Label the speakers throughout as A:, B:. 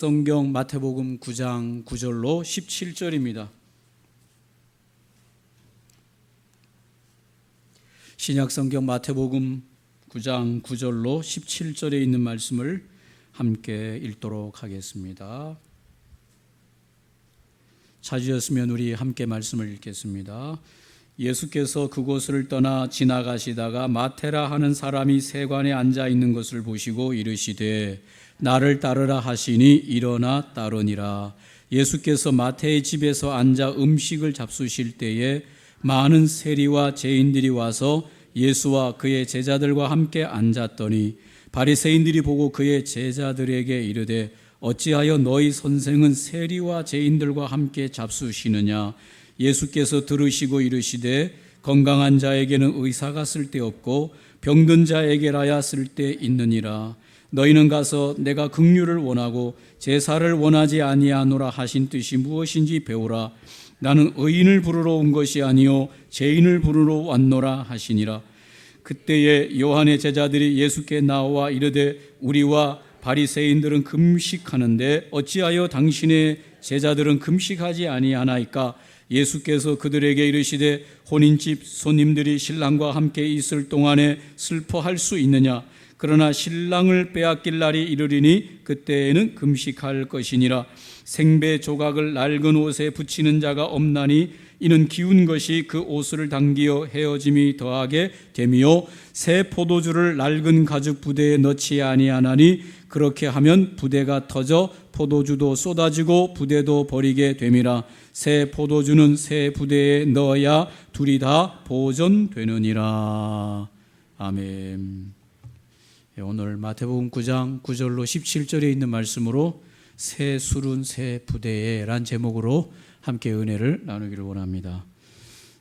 A: 성경 마태복음 9장 9절로 17절입니다. 신약 성경 마태복음 9장 9절로 17절에 있는 말씀을 함께 읽도록 하겠습니다. 찾으셨으면 우리 함께 말씀을 읽겠습니다. 예수께서 그곳을 떠나 지나가시다가 마태라 하는 사람이 세관에 앉아 있는 것을 보시고 이르시되 나를 따르라 하시니 일어나 따르니라. 예수께서 마태의 집에서 앉아 음식을 잡수실 때에 많은 세리와 죄인들이 와서 예수와 그의 제자들과 함께 앉았더니 바리새인들이 보고 그의 제자들에게 이르되 어찌하여 너희 선생은 세리와 죄인들과 함께 잡수시느냐. 예수께서 들으시고 이르시되 건강한 자에게는 의사가 쓸데없고 병든 자에게라야 쓸데 있느니라. 너희는 가서 내가 긍휼을 원하고 제사를 원하지 아니하노라 하신 뜻이 무엇인지 배우라. 나는 의인을 부르러 온 것이 아니요 죄인을 부르러 왔노라 하시니라. 그때에 요한의 제자들이 예수께 나와 이르되 우리와 바리새인들은 금식하는데 어찌하여 당신의 제자들은 금식하지 아니하나이까. 예수께서 그들에게 이르시되 혼인집 손님들이 신랑과 함께 있을 동안에 슬퍼할 수 있느냐. 그러나 신랑을 빼앗길 날이 이르리니 그때에는 금식할 것이니라. 생배 조각을 낡은 옷에 붙이는 자가 없나니 이는 기운 것이 그 옷을 당기어 헤어짐이 더하게 됨이요 새 포도주를 낡은 가죽 부대에 넣지 아니하나니 그렇게 하면 부대가 터져 포도주도 쏟아지고 부대도 버리게 됨이라. 새 포도주는 새 부대에 넣어야 둘이 다 보존되느니라. 아멘. 오늘 마태복음 9장 9절로 17절에 있는 말씀으로 새 술은 새 부대에 란 제목으로 함께 은혜를 나누기를 원합니다.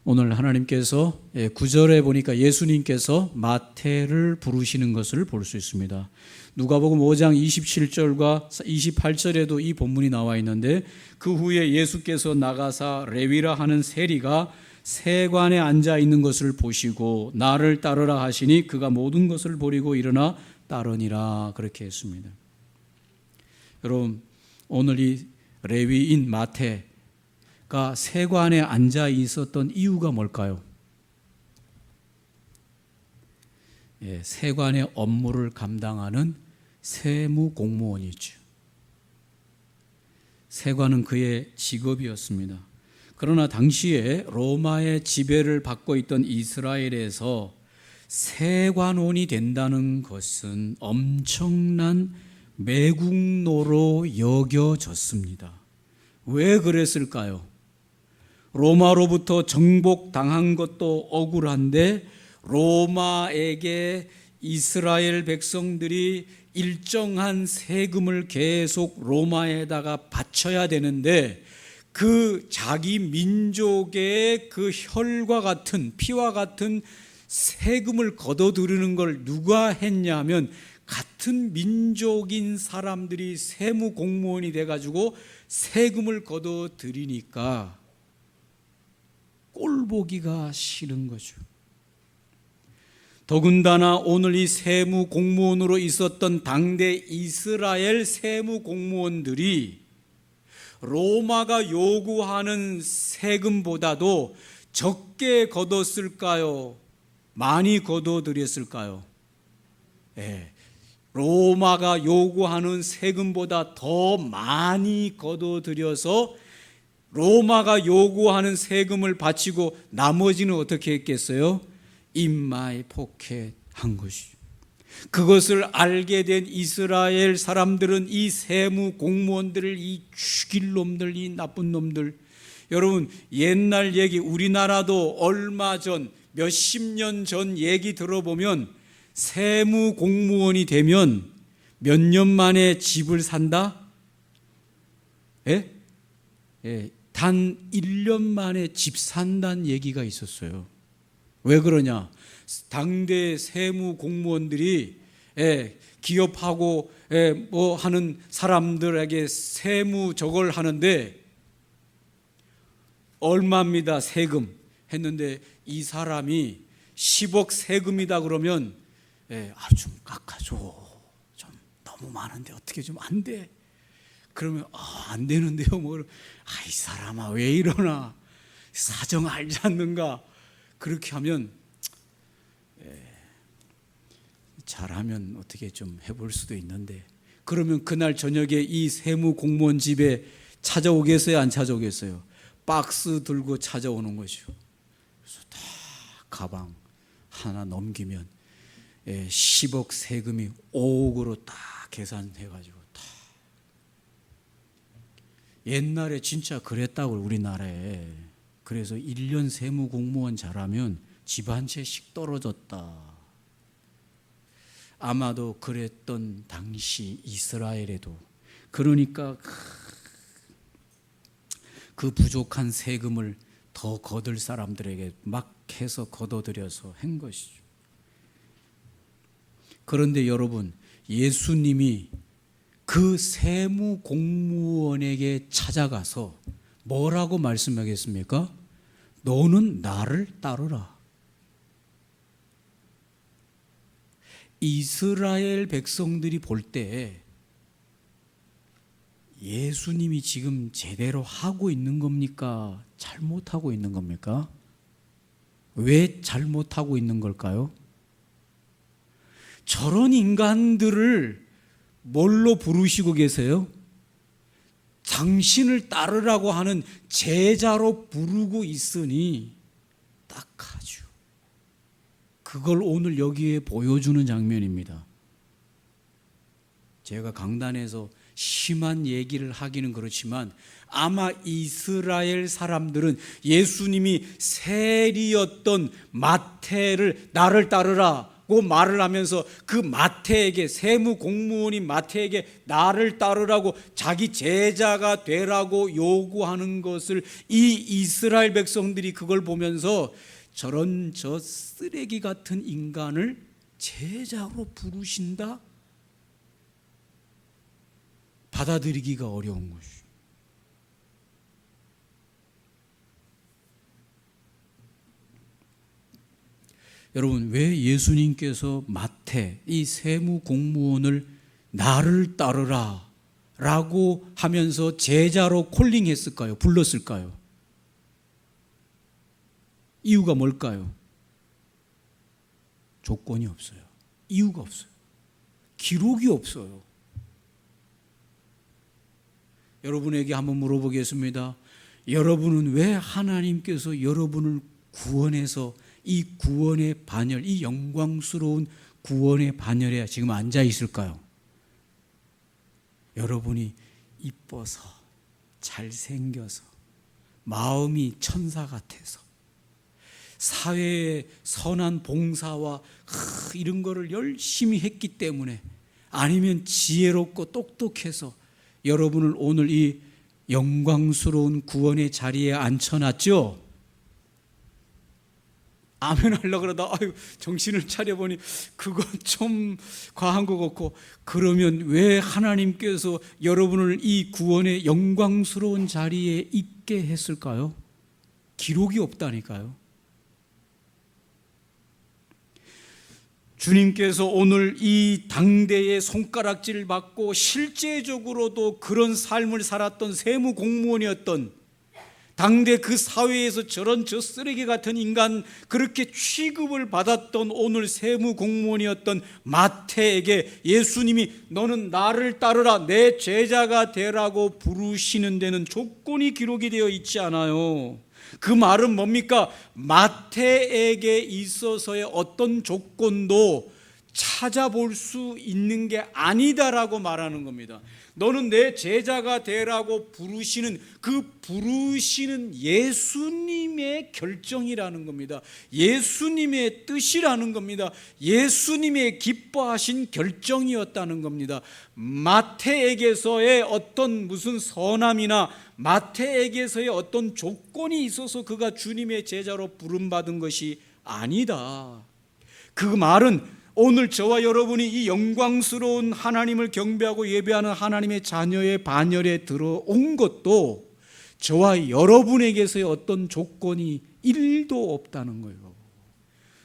A: 오늘 하나님께서 9절에 보니까 예수님께서 마태를 부르시는 것을 볼 수 있습니다. 누가복음 5장 27절과 28절에도 이 본문이 나와 있는데 그 후에 예수께서 나가사 레위라 하는 세리가 세관에 앉아 있는 것을 보시고 나를 따르라 하시니 그가 모든 것을 버리고 일어나 따르니라 그렇게 했습니다. 여러분, 오늘 이 레위인 마태가 세관에 앉아 있었던 이유가 뭘까요? 세관의 업무를 감당하는 세무 공무원이죠. 세관은 그의 직업이었습니다. 그러나 당시에 로마의 지배를 받고 있던 이스라엘에서 세관원이 된다는 것은 엄청난 매국노로 여겨졌습니다. 왜 그랬을까요? 로마로부터 정복당한 것도 억울한데 로마에게 이스라엘 백성들이 일정한 세금을 계속 로마에다가 바쳐야 되는데 그 자기 민족의 그 혈과 같은 피와 같은 세금을 걷어들이는 걸 누가 했냐면 같은 민족인 사람들이 세무 공무원이 돼가지고 세금을 걷어들이니까 꼴보기가 싫은 거죠. 더군다나 오늘 이 세무 공무원으로 있었던 당대 이스라엘 세무 공무원들이 로마가 요구하는 세금보다도 적게 걷었을까요? 많이 걷어들였을까요? 로마가 요구하는 세금보다 더 많이 걷어들여서 로마가 요구하는 세금을 바치고 나머지는 어떻게 했겠어요? In my pocket 한 것이죠. 그것을 알게 된 이스라엘 사람들은 이 세무 공무원들을 이 죽일 놈들, 이 나쁜 놈들. 여러분, 옛날 얘기 우리나라도 얼마 전 몇십 년 전 얘기 들어보면 세무 공무원이 되면 몇 년 만에 집을 산다? 단 1년 만에 집 산다는 얘기가 있었어요. 왜 그러냐? 당대 세무 공무원들이 기업하고 뭐 하는 사람들에게 세무 저걸 하는데 얼마입니다 세금 했는데 이 사람이 10억 세금이다 그러면 좀 깎아줘. 좀 너무 많은데 어떻게 좀 안 돼? 그러면 안 되는데요. 이 사람아 왜 이러나, 사정 알지 않는가. 그렇게 하면 잘하면 어떻게 좀 해볼 수도 있는데, 그러면 그날 저녁에 이 세무 공무원 집에 찾아오겠어요, 안 찾아오겠어요? 박스 들고 찾아오는 거죠. 그래서 다 가방 하나 넘기면 10억 세금이 5억으로 딱 계산해가지고 다. 옛날에 진짜 그랬다고, 우리나라에. 그래서 1년 세무 공무원 잘하면 집 한 채씩 떨어졌다. 아마도 그랬던 당시 이스라엘에도. 그러니까 그 부족한 세금을 더 거둘 사람들에게 막 해서 걷어들여서 한 것이죠. 그런데 여러분, 예수님이 그 세무 공무원에게 찾아가서 뭐라고 말씀하겠습니까? 너는 나를 따르라. 이스라엘 백성들이 볼 때 예수님이 지금 제대로 하고 있는 겁니까? 잘못하고 있는 겁니까? 왜 잘못하고 있는 걸까요? 저런 인간들을 뭘로 부르시고 계세요? 당신을 따르라고 하는 제자로 부르고 있으니 딱하죠. 그걸 오늘 여기에 보여주는 장면입니다. 제가 강단에서 심한 얘기를 하기는 그렇지만 아마 이스라엘 사람들은 예수님이 세리였던 마태를 나를 따르라고 말을 하면서 그 마태에게, 세무 공무원인 마태에게 나를 따르라고, 자기 제자가 되라고 요구하는 것을 이 이스라엘 백성들이 그걸 보면서 저런 저 쓰레기 같은 인간을 제자로 부르신다? 받아들이기가 어려운 것이. 여러분, 왜 예수님께서 마태, 이 세무 공무원을 나를 따르라 라고 하면서 제자로 콜링했을까요? 불렀을까요? 이유가 뭘까요? 조건이 없어요. 이유가 없어요. 기록이 없어요. 여러분에게 한번 물어보겠습니다. 여러분은 왜 하나님께서 여러분을 구원해서 이 구원의 반열, 이 영광스러운 구원의 반열에 지금 앉아 있을까요? 여러분이 이뻐서, 잘생겨서, 마음이 천사 같아서, 사회의 선한 봉사와 이런 거를 열심히 했기 때문에, 아니면 지혜롭고 똑똑해서 여러분을 오늘 이 영광스러운 구원의 자리에 앉혀놨죠? 아멘 하려고 그러다 정신을 차려보니 그건 좀 과한 것 같고, 그러면 왜 하나님께서 여러분을 이 구원의 영광스러운 자리에 있게 했을까요? 기록이 없다니까요. 주님께서 오늘 이 당대의 손가락질을 받고 실제적으로도 그런 삶을 살았던 세무 공무원이었던 당대 그 사회에서 저런 저 쓰레기 같은 인간, 그렇게 취급을 받았던 오늘 세무 공무원이었던 마태에게 예수님이 너는 나를 따르라, 내 제자가 되라고 부르시는 데는 조건이 기록이 되어 있지 않아요. 그 말은 뭡니까? 마태에게 있어서의 어떤 조건도 찾아볼 수 있는 게 아니다라고 말하는 겁니다. 너는 내 제자가 되라고 부르시는 그 부르시는 예수님의 결정이라는 겁니다. 예수님의 뜻이라는 겁니다. 예수님의 기뻐하신 결정이었다는 겁니다. 마태에게서의 어떤 무슨 선함이나 마태에게서의 어떤 조건이 있어서 그가 주님의 제자로 부름받은 것이 아니다. 그 말은 오늘 저와 여러분이 이 영광스러운 하나님을 경배하고 예배하는 하나님의 자녀의 반열에 들어온 것도 저와 여러분에게서의 어떤 조건이 1도 없다는 거예요.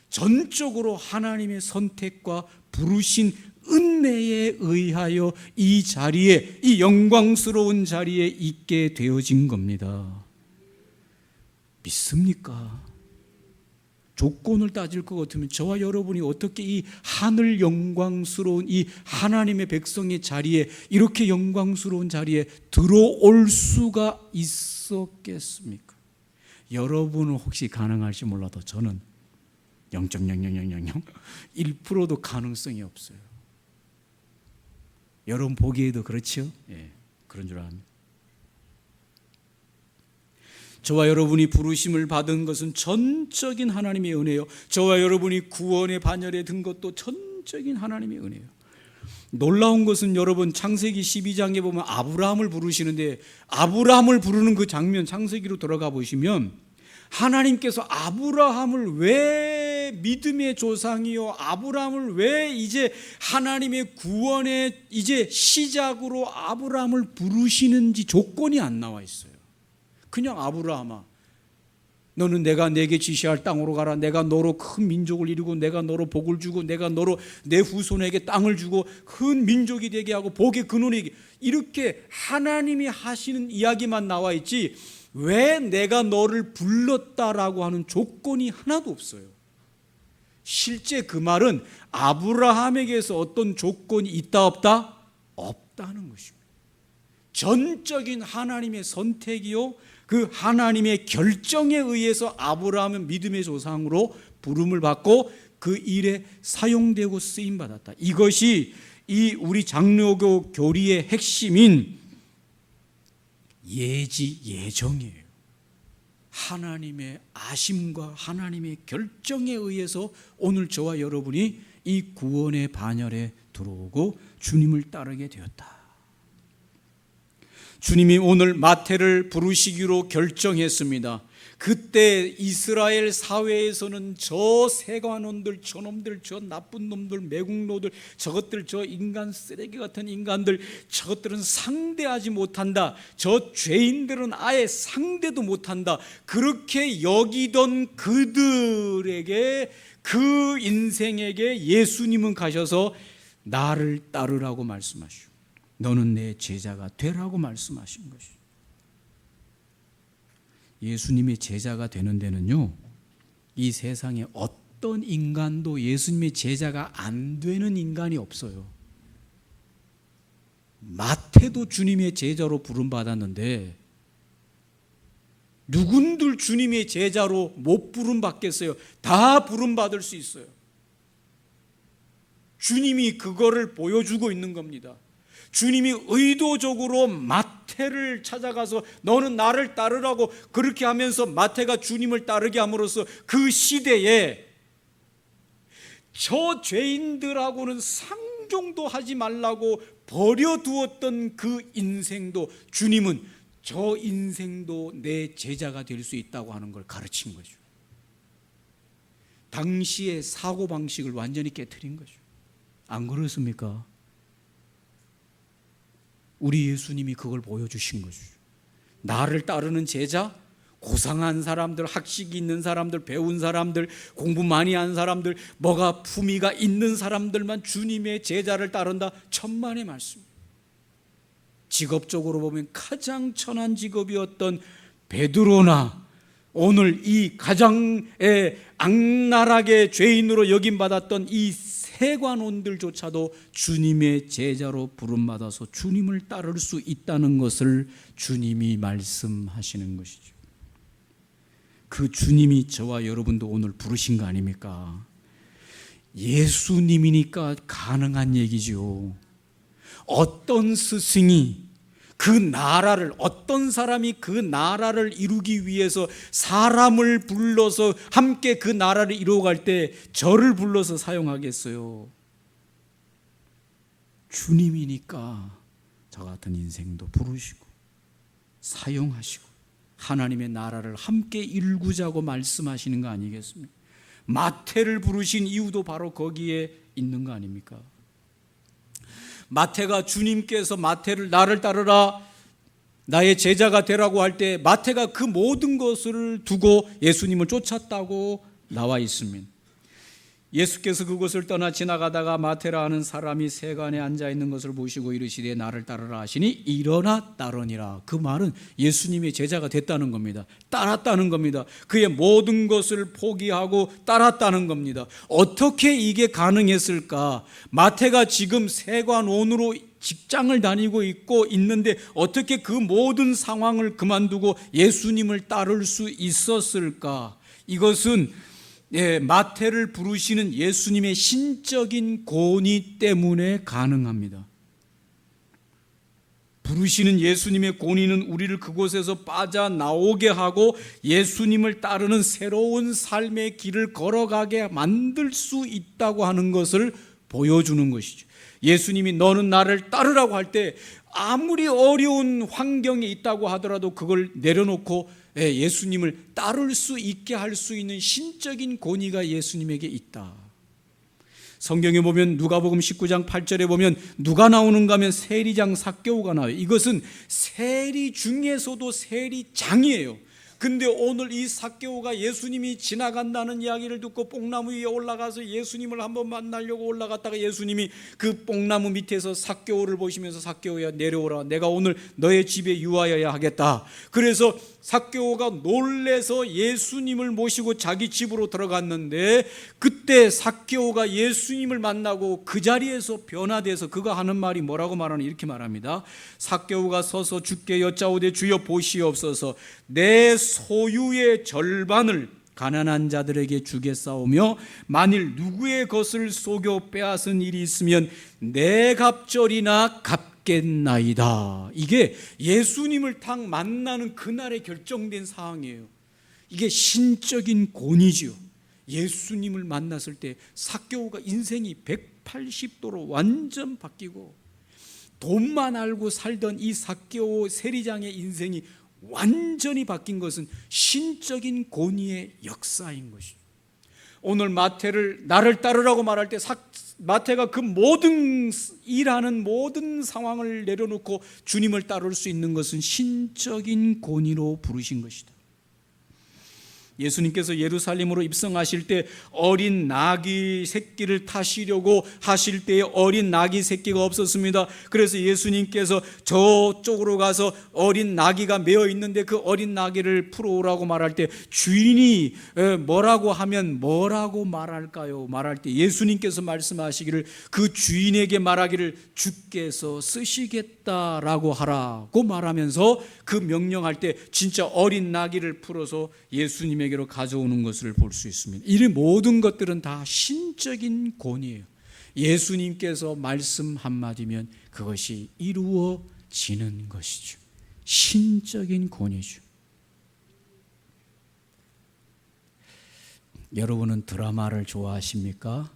A: 전적으로 하나님의 선택과 부르신 은혜에 의하여 이 자리에, 이 영광스러운 자리에 있게 되어진 겁니다. 믿습니까? 조건을 따질 것 같으면 저와 여러분이 어떻게 이 하늘 영광스러운 이 하나님의 백성의 자리에, 이렇게 영광스러운 자리에 들어올 수가 있었겠습니까? 여러분은 혹시 가능할지 몰라도 저는 0.00001%도 가능성이 없어요. 여러분 보기에도 그렇죠? 예, 그런 줄 압니다. 저와 여러분이 부르심을 받은 것은 전적인 하나님의 은혜요, 저와 여러분이 구원의 반열에 든 것도 전적인 하나님의 은혜요. 놀라운 것은 여러분, 창세기 12장에 보면 아브라함을 부르시는데, 아브라함을 부르는 그 장면, 창세기로 들어가 보시면 하나님께서 아브라함을 왜 믿음의 조상이요, 아브라함을 왜 이제 하나님의 구원의 이제 시작으로 아브라함을 부르시는지 조건이 안 나와 있어요. 그냥 아브라함아, 너는 내가 내게 지시할 땅으로 가라. 내가 너로 큰 민족을 이루고 내가 너로 복을 주고 내가 너로 내 후손에게 땅을 주고 큰 민족이 되게 하고 복의 근원이게, 이렇게 하나님이 하시는 이야기만 나와 있지 왜 내가 너를 불렀다라고 하는 조건이 하나도 없어요. 실제 그 말은 아브라함에게서 어떤 조건이 있다 없다? 없다는 것입니다. 전적인 하나님의 선택이요, 그 하나님의 결정에 의해서 아브라함은 믿음의 조상으로 부름을 받고 그 일에 사용되고 쓰임받았다. 이것이 이 우리 장로교 교리의 핵심인 예정이에요. 하나님의 아심과 하나님의 결정에 의해서 오늘 저와 여러분이 이 구원의 반열에 들어오고 주님을 따르게 되었다. 주님이 오늘 마태를 부르시기로 결정했습니다. 그때 이스라엘 사회에서는 저 세관원들, 저놈들, 저 나쁜 놈들, 매국노들, 저것들, 저 인간 쓰레기 같은 인간들, 저것들은 상대하지 못한다. 저 죄인들은 아예 상대도 못한다. 그렇게 여기던 그들에게, 그 인생에게 예수님은 가셔서 나를 따르라고 말씀하시오. 너는 내 제자가 되라고 말씀하신 것이죠. 예수님의 제자가 되는 데는요, 이 세상에 어떤 인간도 예수님의 제자가 안 되는 인간이 없어요. 마태도 주님의 제자로 부름받았는데 누군들 주님의 제자로 못 부름받겠어요? 다 부름받을 수 있어요. 주님이 그거를 보여주고 있는 겁니다. 주님이 의도적으로 마태를 찾아가서 너는 나를 따르라고 그렇게 하면서 마태가 주님을 따르게 함으로써 그 시대에 저 죄인들하고는 상종도 하지 말라고 버려두었던 그 인생도 주님은 저 인생도 내 제자가 될 수 있다고 하는 걸 가르친 거죠. 당시의 사고방식을 완전히 깨트린 거죠. 안 그렇습니까? 우리 예수님이 그걸 보여주신 거죠. 나를 따르는 제자, 고상한 사람들, 학식이 있는 사람들, 배운 사람들, 공부 많이 한 사람들, 뭐가 품위가 있는 사람들만 주님의 제자를 따른다. 천만의 말씀. 직업적으로 보면 가장 천한 직업이었던 베드로나 오늘 이 가장 악랄하게 죄인으로 여김받았던 이 세관원들조차도 주님의 제자로 부름받아서 주님을 따를 수 있다는 것을 주님이 말씀하시는 것이죠. 그 주님이 저와 여러분도 오늘 부르신 거 아닙니까? 예수님이니까 가능한 얘기죠. 어떤 스승이 그 나라를, 어떤 사람이 그 나라를 이루기 위해서 사람을 불러서 함께 그 나라를 이루어갈 때 저를 불러서 사용하겠어요? 주님이니까 저 같은 인생도 부르시고 사용하시고 하나님의 나라를 함께 이루자고 말씀하시는 거 아니겠습니까? 마태를 부르신 이유도 바로 거기에 있는 거 아닙니까? 마태가 주님께서 마태를 나를 따르라, 나의 제자가 되라고 할 때 마태가 그 모든 것을 두고 예수님을 쫓았다고 나와 있습니다. 예수께서 그곳을 떠나 지나가다가 마테라 하는 사람이 세관에 앉아 있는 것을 보시고 이르시되 나를 따르라 하시니 일어나 따르니라. 그 말은 예수님의 제자가 됐다는 겁니다. 따랐다는 겁니다. 그의 모든 것을 포기하고 따랐다는 겁니다. 어떻게 이게 가능했을까? 마태가 지금 세관원으로 직장을 다니고 있는데 어떻게 그 모든 상황을 그만두고 예수님을 따를 수 있었을까? 이것은 마태를 부르시는 예수님의 신적인 권위 때문에 가능합니다. 부르시는 예수님의 권위는 우리를 그곳에서 빠져나오게 하고 예수님을 따르는 새로운 삶의 길을 걸어가게 만들 수 있다고 하는 것을 보여주는 것이죠. 예수님이 너는 나를 따르라고 할 때 아무리 어려운 환경에 있다고 하더라도 그걸 내려놓고 예수님을 따를 수 있게 할 수 있는 신적인 권위가 예수님에게 있다. 성경에 보면 누가복음 19장 8절에 보면 누가 나오는가 하면 세리장 삭개오가 나와요. 이것은 세리 중에서도 세리장이에요. 근데 오늘 이 삭개오가 예수님이 지나간다는 이야기를 듣고 뽕나무 위에 올라가서 예수님을 한번 만나려고 올라갔다가 예수님이 그 뽕나무 밑에서 삭개오를 보시면서 삭개오야 내려오라, 내가 오늘 너의 집에 유하여야 하겠다. 그래서 삭개오가 놀래서 예수님을 모시고 자기 집으로 들어갔는데 그때 삭개오가 예수님을 만나고 그 자리에서 변화돼서 그가 하는 말이 뭐라고 말하는, 이렇게 말합니다. 삭개오가 서서 주께 여짜오되 주여 보시옵소서, 내 소유의 절반을 가난한 자들에게 주겠사오며 만일 누구의 것을 속여 빼앗은 일이 있으면 내 갑절이나 갚겠나이다. 이게 예수님을 딱 만나는 그날에 결정된 사항이에요. 이게 신적인 권위지요. 예수님을 만났을 때 삭개오가 인생이 180도로 완전 바뀌고 돈만 알고 살던 이 삭개오 세리장의 인생이 완전히 바뀐 것은 신적인 권위의 역사인 것이죠. 오늘 마태를 나를 따르라고 말할 때 마태가 그 모든 일하는 모든 상황을 내려놓고 주님을 따를 수 있는 것은 신적인 권위로 부르신 것이다. 예수님께서 예루살렘으로 입성하실 때 어린 나귀 새끼를 타시려고 하실 때에 어린 나귀 새끼가 없었습니다. 그래서 예수님께서 저쪽으로 가서 어린 나귀가 메어 있는데 그 어린 나귀를 풀어오라고 말할 때 주인이 뭐라고 하면 뭐라고 말할까요? 말할 때 예수님께서 말씀하시기를 그 주인에게 말하기를 주께서 쓰시겠다라고 하라고 말하면서 그 명령할 때 진짜 어린 나귀를 풀어서 예수님에게로 가져오는 것을 볼 수 있습니다. 이 모든 것들은 다 신적인 권위예요. 예수님께서 말씀 한마디면 그것이 이루어지는 것이죠. 신적인 권위죠. 여러분은 드라마를 좋아하십니까?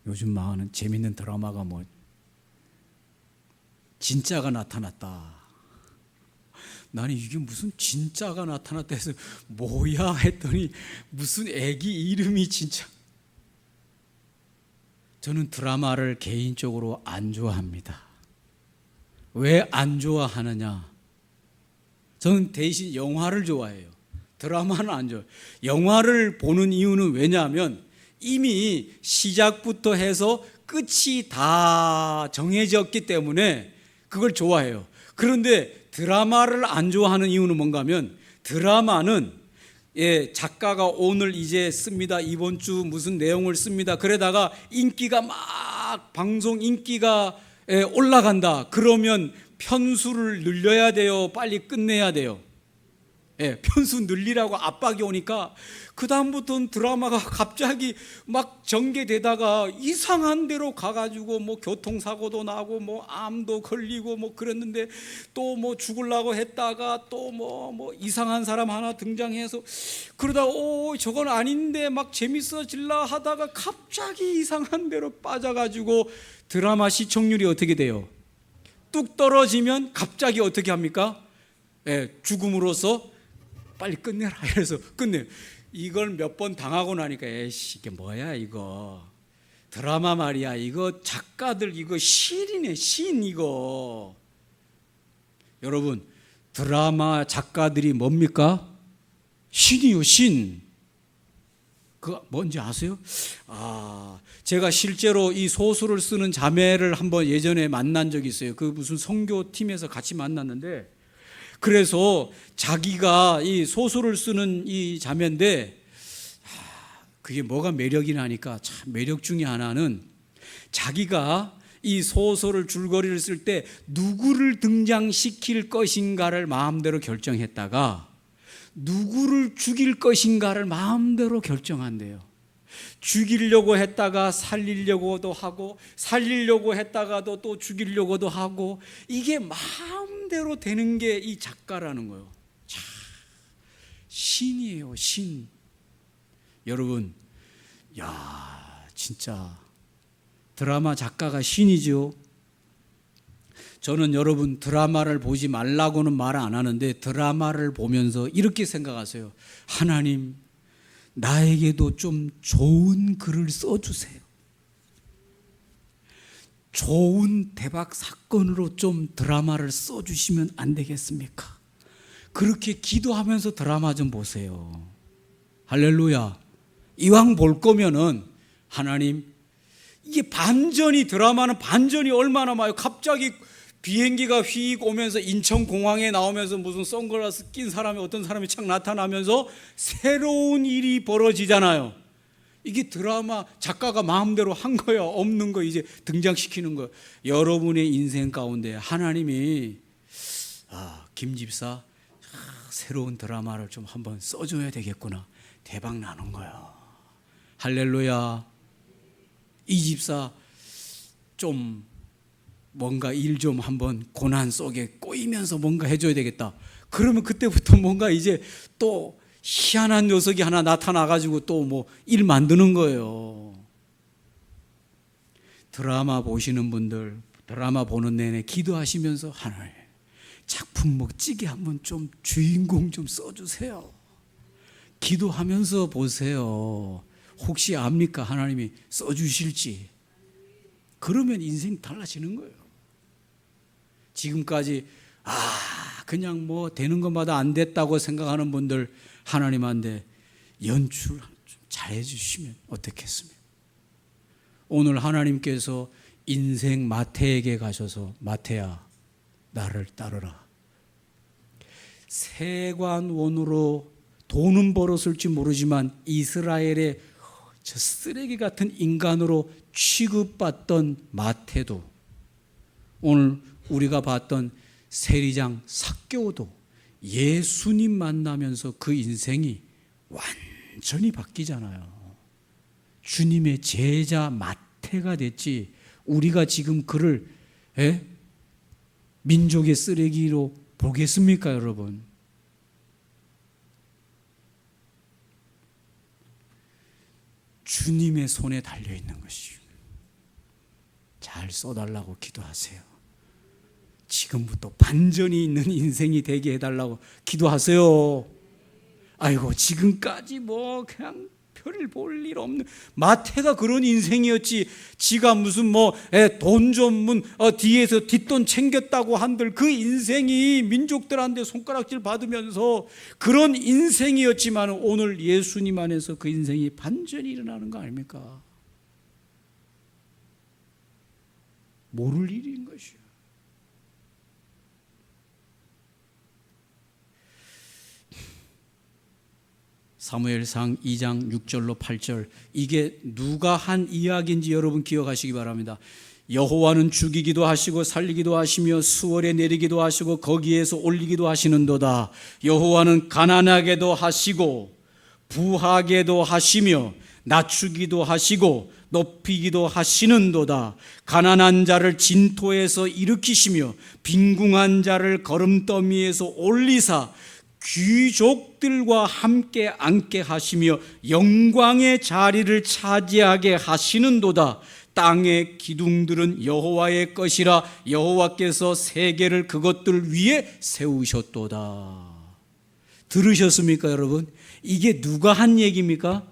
A: 요즘 많은 재밌는 드라마가 뭐 진짜가 나타났다. 나는 이게 무슨 진짜가 나타났다 해서 뭐야 했더니 무슨 애기 이름이 진짜. 저는 드라마를 개인적으로 안 좋아합니다. 왜 안 좋아하느냐? 저는 대신 영화를 좋아해요. 드라마는 안 좋아해요. 영화를 보는 이유는 왜냐하면 이미 시작부터 해서 끝이 다 정해졌기 때문에 그걸 좋아해요. 그런데 드라마를 안 좋아하는 이유는 뭔가 하면 드라마는 작가가 오늘 이제 씁니다. 이번 주 무슨 내용을 씁니다. 그러다가 인기가 막 방송 인기가 올라간다. 그러면 편수를 늘려야 돼요? 빨리 끝내야 돼요? 편수 늘리라고 압박이 오니까 그 다음부터는 드라마가 갑자기 막 전개되다가 이상한 데로 가가지고 뭐 교통사고도 나고 뭐 암도 걸리고 뭐 그랬는데 또 뭐 죽으려고 했다가 또 뭐 이상한 사람 하나 등장해서 그러다가 저건 아닌데 막 재밌어질라 하다가 갑자기 이상한 데로 빠져가지고 드라마 시청률이 어떻게 돼요? 뚝 떨어지면 갑자기 어떻게 합니까? 죽음으로써 빨리 끝내라. 그래서 끝내. 이걸 몇 번 당하고 나니까 에이씨 이게 뭐야 이거. 드라마 말이야. 이거 작가들 이거 시인이네 시인 이거. 여러분 드라마 작가들이 뭡니까? 신이요 신. 그거 뭔지 아세요? 제가 실제로 이 소설을 쓰는 자매를 한번 예전에 만난 적이 있어요. 그 무슨 선교팀에서 같이 만났는데, 그래서 자기가 이 소설을 쓰는 이 자매인데, 그게 뭐가 매력이나 하니까 참 매력 중에 하나는 자기가 이 소설을 줄거리를 쓸 때 누구를 등장시킬 것인가를 마음대로 결정했다가 누구를 죽일 것인가를 마음대로 결정한대요. 죽이려고 했다가 살리려고도 하고, 살리려고 했다가도 또 죽이려고도 하고, 이게 마음대로 되는 게 이 작가라는 거예요. 참 신이에요, 신. 여러분, 진짜 드라마 작가가 신이죠. 저는 여러분 드라마를 보지 말라고는 말 안 하는데, 드라마를 보면서 이렇게 생각하세요. 하나님, 나에게도 좀 좋은 글을 써주세요. 좋은 대박 사건으로 좀 드라마를 써주시면 안 되겠습니까? 그렇게 기도하면서 드라마 좀 보세요. 할렐루야. 이왕 볼 거면은 하나님, 이게 반전이, 드라마는 반전이 얼마나 많아요. 갑자기 비행기가 휙 오면서 인천공항에 나오면서 무슨 선글라스 낀 사람이, 어떤 사람이 착 나타나면서 새로운 일이 벌어지잖아요. 이게 드라마 작가가 마음대로 한 거예요. 없는 거 이제 등장시키는 거예요. 여러분의 인생 가운데 하나님이 김 집사 새로운 드라마를 좀 한번 써줘야 되겠구나. 대박 나는 거예요. 할렐루야. 이 집사 좀 뭔가 일 좀 한번 고난 속에 꼬이면서 뭔가 해줘야 되겠다. 그러면 그때부터 뭔가 이제 또 희한한 녀석이 하나 나타나가지고 또 뭐 일 만드는 거예요. 드라마 보시는 분들, 드라마 보는 내내 기도하시면서 하나님, 작품 멋지게 한번 좀 주인공 좀 써주세요. 기도하면서 보세요. 혹시 압니까? 하나님이 써주실지. 그러면 인생 달라지는 거예요. 지금까지 그냥 뭐 되는 것마다 안 됐다고 생각하는 분들, 하나님한테 연출 좀 잘해 주시면 어떻겠습니까? 오늘 하나님께서 인생 마태에게 가셔서, 마태야 나를 따르라. 세관원으로 돈은 벌었을지 모르지만 이스라엘의 저 쓰레기 같은 인간으로 취급받던 마태도, 오늘 우리가 봤던 세리장 삭개오도 예수님 만나면서 그 인생이 완전히 바뀌잖아요. 주님의 제자 마태가 됐지, 우리가 지금 그를 민족의 쓰레기로 보겠습니까, 여러분? 주님의 손에 달려있는 것이요. 잘 써달라고 기도하세요. 지금부터 반전이 있는 인생이 되게 해달라고 기도하세요. 아이고, 지금까지 뭐 그냥 별을 볼 일 없는 마태가 그런 인생이었지. 지가 무슨 돈 좀 뒤에서 뒷돈 챙겼다고 한들 그 인생이 민족들한테 손가락질 받으면서 그런 인생이었지만, 오늘 예수님 안에서 그 인생이 반전이 일어나는 거 아닙니까? 모를 일인 것이요. 사무엘상 2장 6절로 8절, 이게 누가 한 이야기인지 여러분 기억하시기 바랍니다. 여호와는 죽이기도 하시고 살리기도 하시며 수월에 내리기도 하시고 거기에서 올리기도 하시는도다. 여호와는 가난하게도 하시고 부하게도 하시며 낮추기도 하시고 높이기도 하시는도다. 가난한 자를 진토에서 일으키시며 빈궁한 자를 거름더미에서 올리사 귀족들과 함께 앉게 하시며 영광의 자리를 차지하게 하시는도다. 땅의 기둥들은 여호와의 것이라 여호와께서 세계를 그것들 위에 세우셨도다. 들으셨습니까, 여러분? 이게 누가 한 얘기입니까?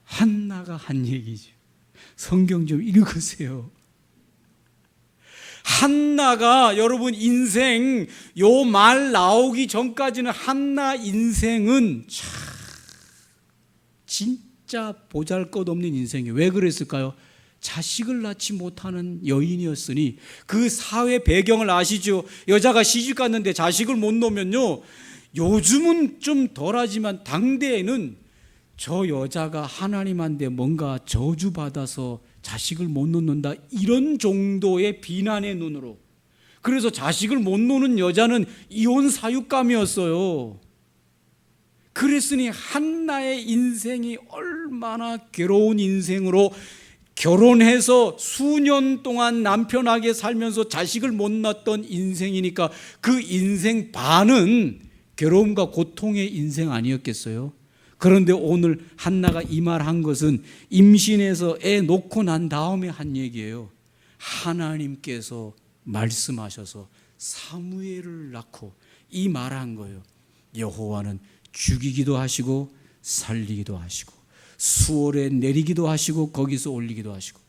A: 한나가 한 얘기죠. 성경 좀 읽으세요. 한나가, 여러분 인생 요 말 나오기 전까지는 한나 인생은 참 진짜 보잘것없는 인생이에요. 왜 그랬을까요? 자식을 낳지 못하는 여인이었으니. 그 사회 배경을 아시죠? 여자가 시집 갔는데 자식을 못 놓으면요, 요즘은 좀 덜하지만 당대에는 저 여자가 하나님한테 뭔가 저주받아서 자식을 못 놓는다, 이런 정도의 비난의 눈으로. 그래서 자식을 못 놓는 여자는 이혼 사육감이었어요. 그랬으니 한나의 인생이 얼마나 괴로운 인생으로, 결혼해서 수년 동안 남편에게 살면서 자식을 못 낳았던 인생이니까 그 인생 반은 괴로움과 고통의 인생 아니었겠어요? 그런데 오늘 한나가 이 말한 것은 임신해서 애 놓고 난 다음에 한 얘기예요. 하나님께서 말씀하셔서 사무엘을 낳고 이 말한 거예요. 여호와는 죽이기도 하시고 살리기도 하시고 수월에 내리기도 하시고 거기서 올리기도 하시고.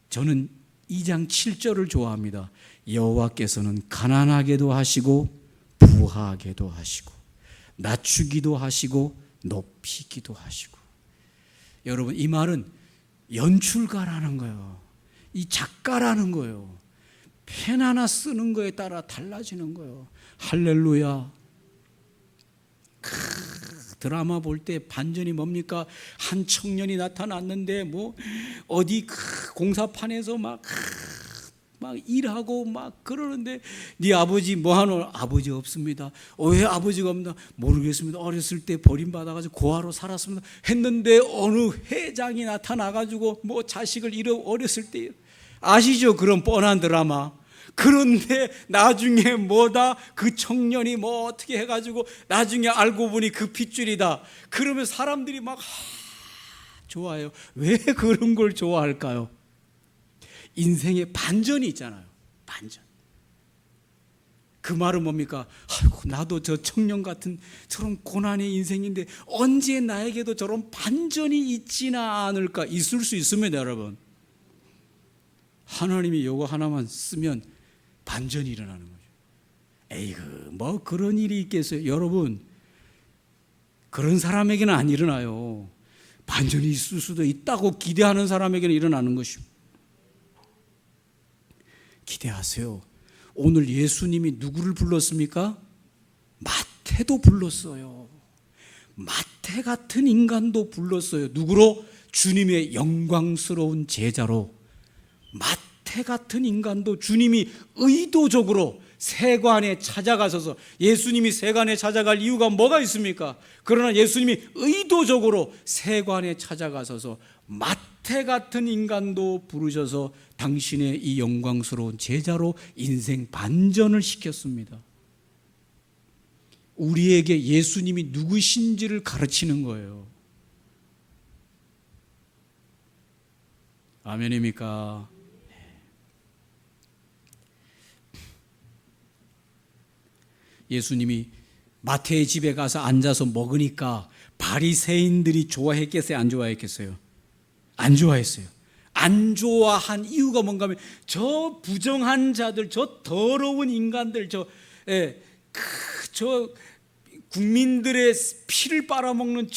A: 저는 2장 7절을 좋아합니다. 여호와께서는 가난하게도 하시고 부하게도 하시고 낮추기도 하시고 높이기도 하시고. 여러분, 이 말은 연출가라는 거예요. 이 작가라는 거예요. 펜 하나 쓰는 거에 따라 달라지는 거예요. 할렐루야. 드라마 볼 때 반전이 뭡니까? 한 청년이 나타났는데 뭐 어디 공사판에서 막 일하고 막 그러는데, 네 아버지 뭐 하노? 아버지 없습니다. 왜 아버지가 없나? 모르겠습니다. 어렸을 때 버림받아가지고 고아로 살았습니다. 했는데 어느 회장이 나타나가지고 뭐 자식을 잃어 어렸을 때. 아시죠? 그런 뻔한 드라마. 그런데 나중에 뭐다? 그 청년이 뭐 어떻게 해가지고 나중에 알고 보니 그 핏줄이다. 그러면 사람들이 막 좋아해요. 왜 그런 걸 좋아할까요? 인생에 반전이 있잖아요. 반전. 그 말은 뭡니까? 아이고, 나도 저 청년 같은 저런 고난의 인생인데 언제 나에게도 저런 반전이 있지나 않을까? 있을 수 있습니다, 여러분. 하나님이 이거 하나만 쓰면 반전이 일어나는 거죠. 에이그, 뭐 그런 일이 있겠어요? 여러분, 그런 사람에게는 안 일어나요. 반전이 있을 수도 있다고 기대하는 사람에게는 일어나는 것입니다. 기대하세요. 오늘 예수님이 누구를 불렀습니까? 마태도 불렀어요. 마태 같은 인간도 불렀어요. 누구로? 주님의 영광스러운 제자로. 마태 같은 인간도 주님이 의도적으로 세관에 찾아가셔서, 예수님이 세관에 찾아갈 이유가 뭐가 있습니까? 그러나 예수님이 의도적으로 세관에 찾아가셔서 마태 같은 인간도 부르셔서 당신의 이 영광스러운 제자로 인생 반전을 시켰습니다. 우리에게 예수님이 누구신지를 가르치는 거예요. 아멘입니까? 예수님이 마태의 집에 가서 앉아서 먹으니까 바리새인들이 좋아했겠어요? 안 좋아했겠어요? 안 좋아했어요. 안 좋아한 이유가 뭔가 하면 저 부정한 자들, 저 더러운 인간들, 저 국민들의 피를 빨아먹는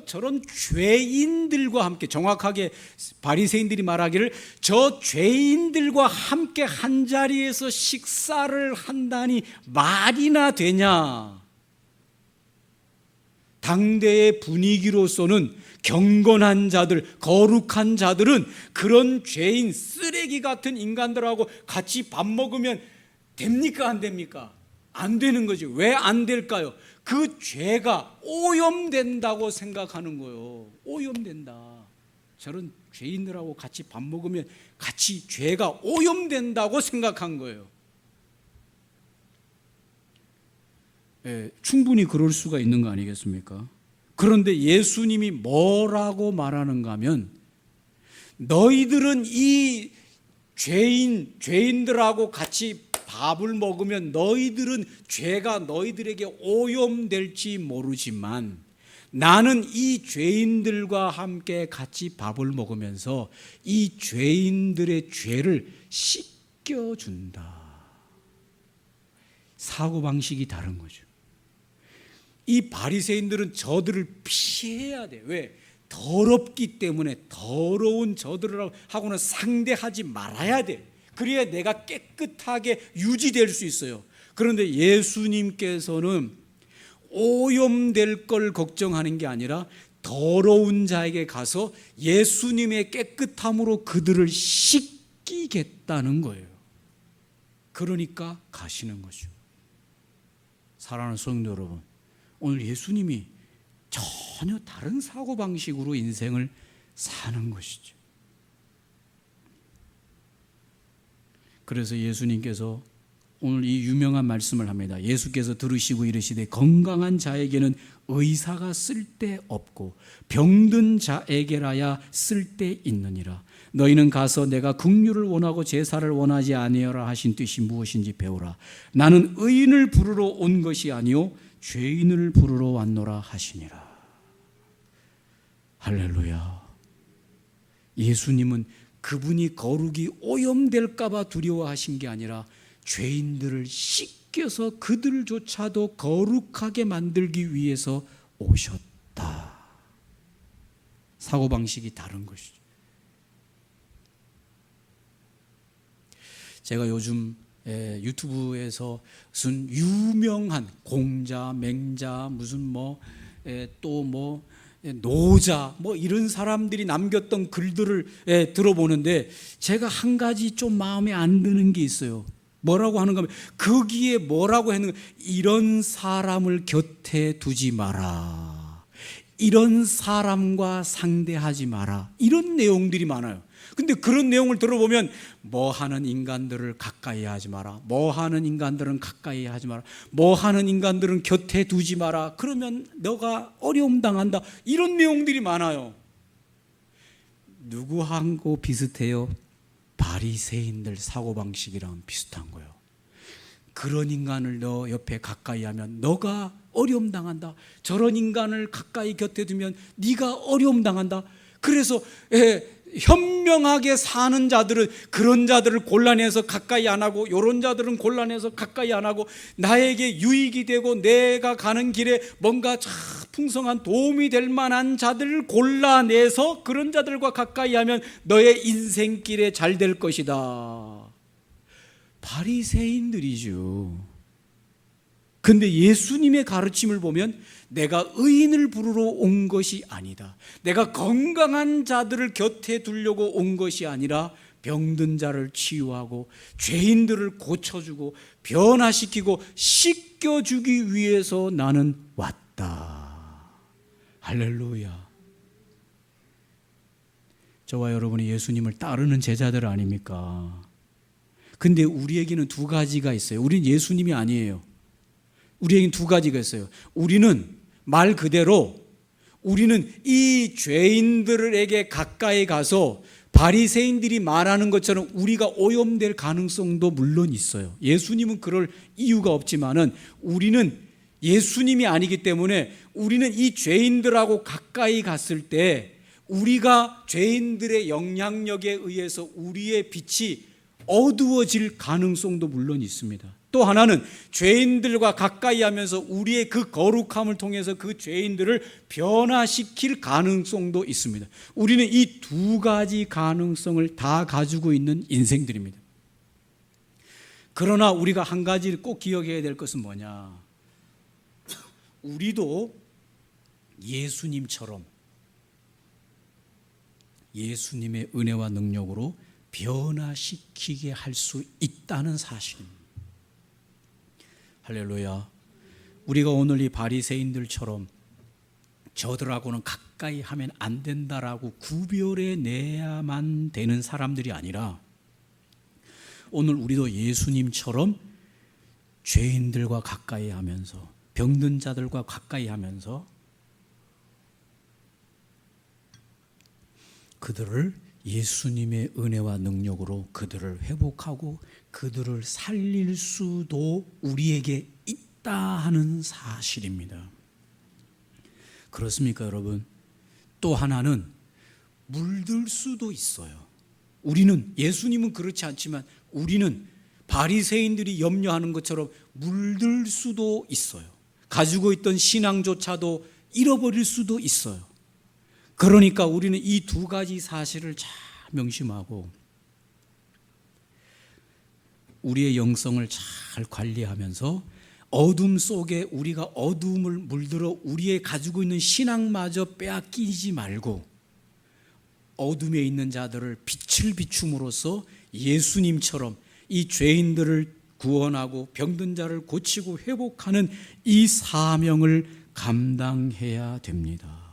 A: 저런 죄인들과 함께, 정확하게 바리새인들이 말하기를 저 죄인들과 함께 한 자리에서 식사를 한다니 말이나 되냐. 당대의 분위기로서는 경건한 자들, 거룩한 자들은 그런 죄인, 쓰레기 같은 인간들하고 같이 밥 먹으면 됩니까? 안 됩니까? 안 되는 거죠. 왜 안 될까요? 그 죄가 오염된다고 생각하는 거예요. 오염된다. 저런 죄인들하고 같이 밥 먹으면 같이 죄가 오염된다고 생각한 거예요. 충분히 그럴 수가 있는 거 아니겠습니까? 그런데 예수님이 뭐라고 말하는가 하면, 너희들은 이 죄인들하고 같이 밥을 먹으면 너희들은 죄가 너희들에게 오염될지 모르지만 나는 이 죄인들과 함께 같이 밥을 먹으면서 이 죄인들의 죄를 씻겨준다. 사고방식이 다른 거죠. 이 바리새인들은 저들을 피해야 돼. 왜? 더럽기 때문에 더러운 저들을 하고는 상대하지 말아야 돼. 그래야 내가 깨끗하게 유지될 수 있어요. 그런데 예수님께서는 오염될 걸 걱정하는 게 아니라 더러운 자에게 가서 예수님의 깨끗함으로 그들을 씻기겠다는 거예요. 그러니까 가시는 거죠. 사랑하는 성도 여러분, 오늘 예수님이 전혀 다른 사고방식으로 인생을 사는 것이죠. 그래서 예수님께서 오늘 이 유명한 말씀을 합니다. 예수께서 들으시고 이르시되 건강한 자에게는 의사가 쓸데없고 병든 자에게라야 쓸데있느니라. 너희는 가서 내가 긍휼을 원하고 제사를 원하지 아니하라 하신 뜻이 무엇인지 배우라. 나는 의인을 부르러 온 것이 아니요 죄인을 부르러 왔노라 하시니라. 할렐루야. 예수님은 그분이 거룩이 오염될까 봐 두려워하신 게 아니라 죄인들을 씻겨서 그들조차도 거룩하게 만들기 위해서 오셨다. 사고방식이 다른 것이죠. 제가 요즘 유튜브에서 무슨 유명한 공자, 맹자, 무슨 또 노자 이런 사람들이 남겼던 글들을 들어보는데 제가 한 가지 좀 마음에 안 드는 게 있어요. 뭐라고 하는가 하면 거기에 뭐라고 했는 가 이런 사람을 곁에 두지 마라. 이런 사람과 상대하지 마라. 이런 내용들이 많아요. 근데 그런 내용을 들어보면 뭐 하는 인간들을 가까이 하지 마라. 뭐 하는 인간들은 가까이 하지 마라. 뭐 하는 인간들은 곁에 두지 마라. 그러면 너가 어려움 당한다. 이런 내용들이 많아요. 누구하고 비슷해요? 바리새인들 사고방식이랑 비슷한 거예요. 그런 인간을 너 옆에 가까이 하면 너가 어려움 당한다. 저런 인간을 가까이 곁에 두면 네가 어려움 당한다. 그래서 현명하게 사는 자들은 그런 자들을 곤란해서 가까이 안 하고 이런 자들은 곤란해서 가까이 안 하고 나에게 유익이 되고 내가 가는 길에 뭔가 풍성한 도움이 될 만한 자들을 골라내서 그런 자들과 가까이 하면 너의 인생길에 잘 될 것이다. 바리새인들이죠. 근데 예수님의 가르침을 보면 내가 의인을 부르러 온 것이 아니다. 내가 건강한 자들을 곁에 두려고 온 것이 아니라 병든 자를 치유하고 죄인들을 고쳐주고 변화시키고 씻겨주기 위해서 나는 왔다. 할렐루야. 저와 여러분이 예수님을 따르는 제자들 아닙니까? 근데 우리에게는 두 가지가 있어요. 우리는 예수님이 아니에요. 우리에게는 두 가지가 있어요. 우리는 말 그대로 우리는 이 죄인들에게 가까이 가서 바리새인들이 말하는 것처럼 우리가 오염될 가능성도 물론 있어요. 예수님은 그럴 이유가 없지만은 우리는 예수님이 아니기 때문에 우리는 이 죄인들하고 가까이 갔을 때 우리가 죄인들의 영향력에 의해서 우리의 빛이 어두워질 가능성도 물론 있습니다. 또 하나는 죄인들과 가까이 하면서 우리의 그 거룩함을 통해서 그 죄인들을 변화시킬 가능성도 있습니다. 우리는 이 두 가지 가능성을 다 가지고 있는 인생들입니다. 그러나 우리가 한 가지를 꼭 기억해야 될 것은 뭐냐? 우리도 예수님처럼 예수님의 은혜와 능력으로 변화시키게 할 수 있다는 사실입니다. 할렐루야. 우리가 오늘 이 바리새인들처럼 저들하고는 가까이 하면 안 된다라고 구별해 내야만 되는 사람들이 아니라 오늘 우리도 예수님처럼 죄인들과 가까이 하면서 병든 자들과 가까이 하면서 그들을 예수님의 은혜와 능력으로 그들을 회복하고 그들을 살릴 수도 우리에게 있다 하는 사실입니다. 그렇습니까, 여러분? 또 하나는 물들 수도 있어요. 우리는 예수님은 그렇지 않지만 우리는 바리새인들이 염려하는 것처럼 물들 수도 있어요. 가지고 있던 신앙조차도 잃어버릴 수도 있어요. 그러니까 우리는 이 두 가지 사실을 잘 명심하고 우리의 영성을 잘 관리하면서 어둠 속에 우리가 어둠을 물들어 우리의 가지고 있는 신앙마저 빼앗기지 말고 어둠에 있는 자들을 빛을 비춤으로써 예수님처럼 이 죄인들을 구원하고 병든 자를 고치고 회복하는 이 사명을 감당해야 됩니다.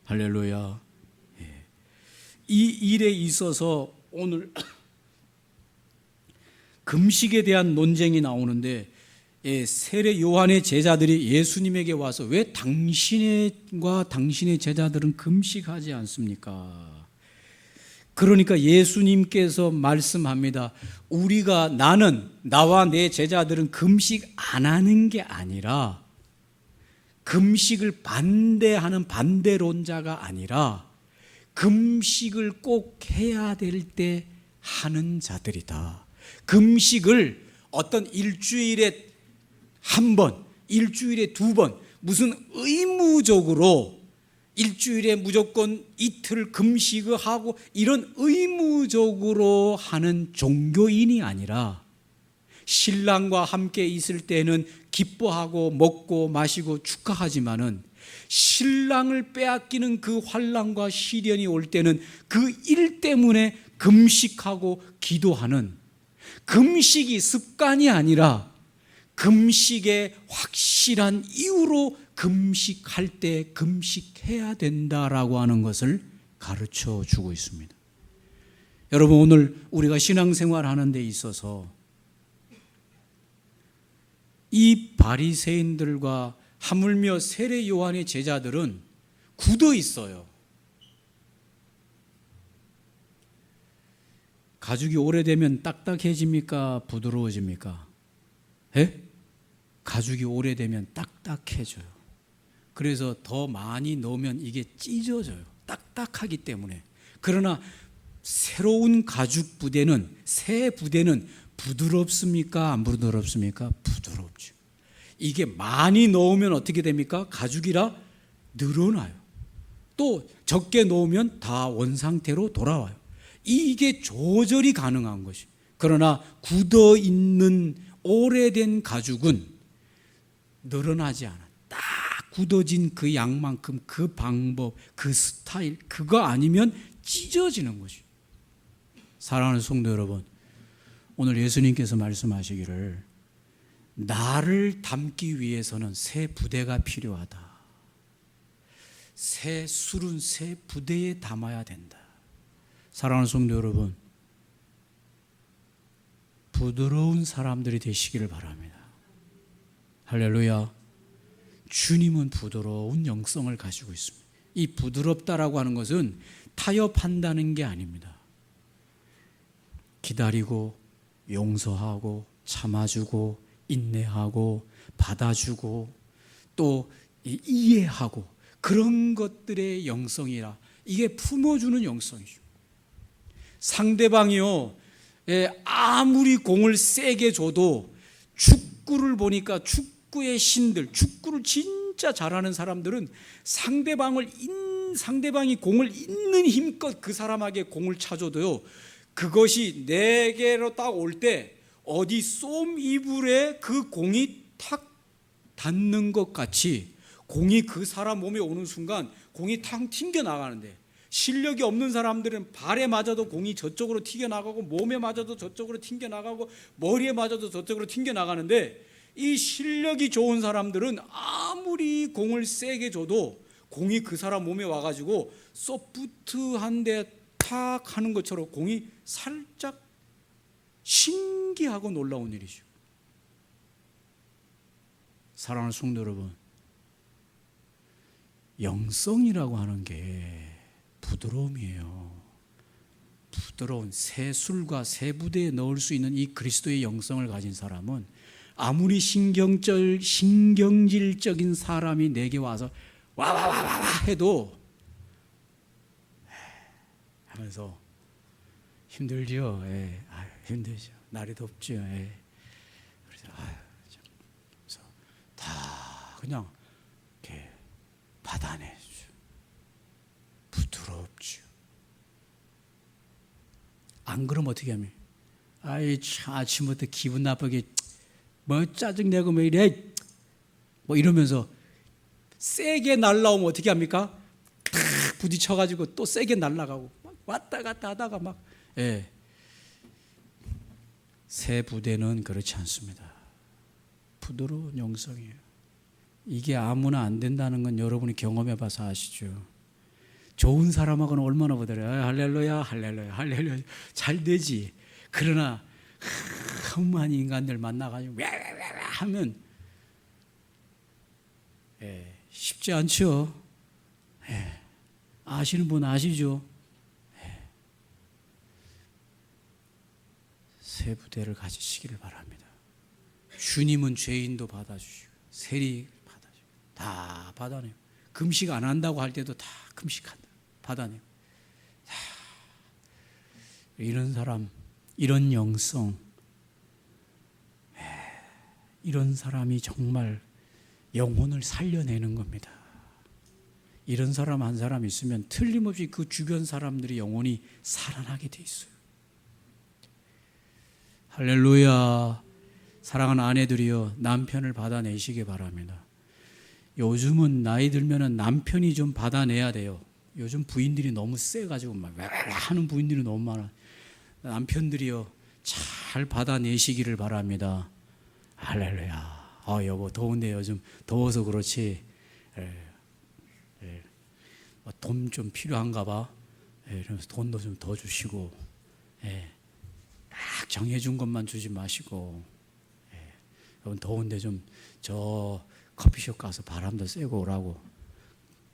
A: 할렐루야. 이 일에 있어서 오늘 금식에 대한 논쟁이 나오는데 세례 요한의 제자들이 예수님에게 와서 왜 당신과 당신의 제자들은 금식하지 않습니까? 그러니까 예수님께서 말씀합니다. 나와 내 제자들은 금식 안 하는 게 아니라 금식을 반대하는 반대론자가 아니라 금식을 꼭 해야 될 때 하는 자들이다. 금식을 어떤 일주일에 한 번, 일주일에 두 번, 무슨 의무적으로 일주일에 무조건 이틀 금식을 하고 이런 의무적으로 하는 종교인이 아니라 신랑과 함께 있을 때는 기뻐하고 먹고 마시고 축하하지만은 신랑을 빼앗기는 그 환난과 시련이 올 때는 그 일 때문에 금식하고 기도하는, 금식이 습관이 아니라 금식의 확실한 이유로 금식할 때 금식해야 된다라고 하는 것을 가르쳐 주고 있습니다. 여러분, 오늘 우리가 신앙생활 하는 데 있어서 이 바리새인들과 하물며 세례 요한의 제자들은 굳어 있어요. 가죽이 오래되면 딱딱해집니까? 부드러워집니까? 가죽이 오래되면 딱딱해져요. 그래서 더 많이 넣으면 이게 찢어져요. 딱딱하기 때문에. 그러나 새로운 가죽 부대는, 새 부대는 부드럽습니까? 안 부드럽습니까? 부드럽죠. 이게 많이 넣으면 어떻게 됩니까? 가죽이라 늘어나요. 또 적게 넣으면 다 원상태로 돌아와요. 이게 조절이 가능한 것이. 그러나 굳어 있는 오래된 가죽은 늘어나지 않아. 딱 굳어진 그 양만큼 그 방법, 그 스타일, 그거 아니면 찢어지는 것이. 사랑하는 성도 여러분, 오늘 예수님께서 말씀하시기를 나를 담기 위해서는 새 부대가 필요하다. 새 술은 새 부대에 담아야 된다. 사랑하는 성도 여러분, 부드러운 사람들이 되시기를 바랍니다. 할렐루야. 주님은 부드러운 영성을 가지고 있습니다. 이 부드럽다라고 하는 것은 타협한다는 게 아닙니다. 기다리고 용서하고 참아주고 인내하고 받아주고 또 이해하고 그런 것들의 영성이라, 이게 품어주는 영성이죠. 상대방이요, 아무리 공을 세게 줘도 축구를 보니까 축구의 신들, 축구를 진짜 잘하는 사람들은 상대방이 공을 있는 힘껏 그 사람에게 공을 차줘도요, 그것이 내게로 딱 올 때 어디 쏨 이불에 그 공이 탁 닿는 것 같이 공이 그 사람 몸에 오는 순간 공이 탁 튕겨 나가는데, 실력이 없는 사람들은 발에 맞아도 공이 저쪽으로 튕겨 나가고 몸에 맞아도 저쪽으로 튕겨 나가고 머리에 맞아도 저쪽으로 튕겨 나가는데, 이 실력이 좋은 사람들은 아무리 공을 세게 줘도 공이 그 사람 몸에 와가지고 소프트한데 탁 하는 것처럼 공이 살짝 신기하고 놀라운 일이죠. 사랑하는 성도 여러분, 영성이라고 하는 게 부드러움이에요. 부드러운 새 술과 새 부대에 넣을 수 있는 이 그리스도의 영성을 가진 사람은 아무리 신경질적인 사람이 내게 와서 와와와와 해도 하면서 힘들죠. 힘들죠. 날이 덥죠. 그래서 다 그냥 이렇게 받아내죠. 부드럽죠. 안 그러면 어떻게 하면 아이 참 아침부터 기분 나쁘게 뭐 짜증내고 뭐 이래 뭐 이러면서 세게 날라오면 어떻게 합니까? 탁 부딪혀가지고 또 세게 날라가고 막 왔다 갔다 하다가 막 예. 새 부대는 그렇지 않습니다. 부드러운 영성이에요. 이게 아무나 안 된다는 건 여러분이 경험해 봐서 아시죠. 좋은 사람하고는 얼마나 부드러워요. 할렐루야 할렐루야 할렐루야 잘 되지. 그러나 험한 인간들 만나가지고 하면 쉽지 않죠. 아시는 분 아시죠? 새 부대를 가지시기를 바랍니다. 주님은 죄인도 받아주시고 세리 받아주시고 다 받아내요. 금식 안 한다고 할 때도 다 금식한다. 받아내요. 이런 사람, 이런 영성, 이런 사람이 정말 영혼을 살려내는 겁니다. 이런 사람 한 사람 있으면 틀림없이 그 주변 사람들이 영혼이 살아나게 돼 있어요. 할렐루야. 사랑하는 아내들이여 남편을 받아내시기 바랍니다. 요즘은 나이 들면은 남편이 좀 받아내야 돼요. 요즘 부인들이 너무 세가지고 막 하는 부인들이 너무 많아. 남편들이여 잘 받아내시기를 바랍니다. 할렐루야. 여보 더운데 요즘 더워서 그렇지. 돈 좀 필요한가 봐. 이러면서 돈도 좀 더 주시고, 딱 정해준 것만 주지 마시고, 여러분 더운데 좀 저 커피숍 가서 바람도 쐬고 오라고.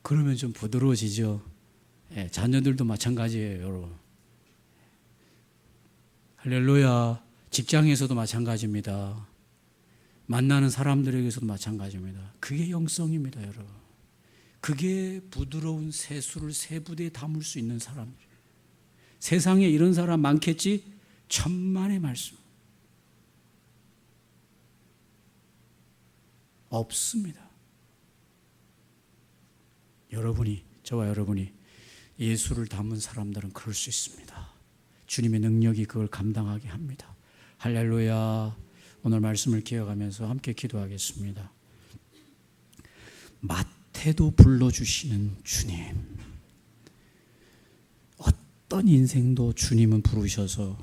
A: 그러면 좀 부드러워지죠. 자녀들도 마찬가지예요, 여러분. 할렐루야. 직장에서도 마찬가지입니다. 만나는 사람들에게서도 마찬가지입니다. 그게 영성입니다, 여러분. 그게 부드러운 세수를 새 부대에 담을 수 있는 사람이에요. 세상에 이런 사람 많겠지? 천만의 말씀. 없습니다. 저와 여러분이 예수를 담은 사람들은 그럴 수 있습니다. 주님의 능력이 그걸 감당하게 합니다. 할렐루야. 오늘 말씀을 기억하면서 함께 기도하겠습니다. 마태도 불러주시는 주님. 어떤 인생도 주님은 부르셔서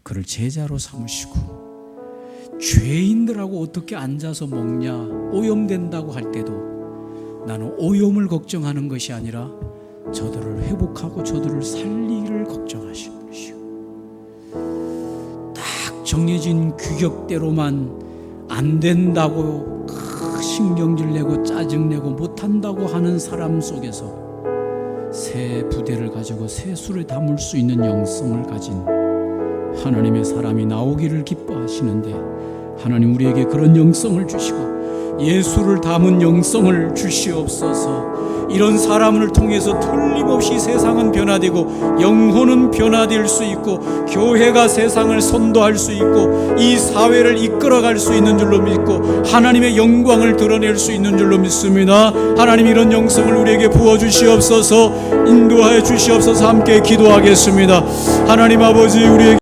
A: 그를 제자로 삼으시고 죄인들하고 어떻게 앉아서 먹냐 오염된다고 할 때도 나는 오염을 걱정하는 것이 아니라 저들을 회복하고 저들을 살리기를 걱정하시는 분이시오. 딱 정해진 규격대로만 안 된다고 신경질 내고 짜증내고 못한다고 하는 사람 속에서 새 부대를 가지고 새 술을 담을 수 있는 영성을 가진 하나님의 사람이 나오기를 기뻐하시는데 하나님 우리에게 그런 영성을 주시고 예수를 담은 영성을 주시옵소서. 이런 사람을 통해서 틀림없이 세상은 변화되고 영혼은 변화될 수 있고 교회가 세상을 선도할 수 있고 이 사회를 이끌어갈 수 있는 줄로 믿고 하나님의 영광을 드러낼 수 있는 줄로 믿습니다. 하나님 이런 영성을 우리에게 부어주시옵소서. 인도하여 주시옵소서. 함께 기도하겠습니다. 하나님 아버지 우리에게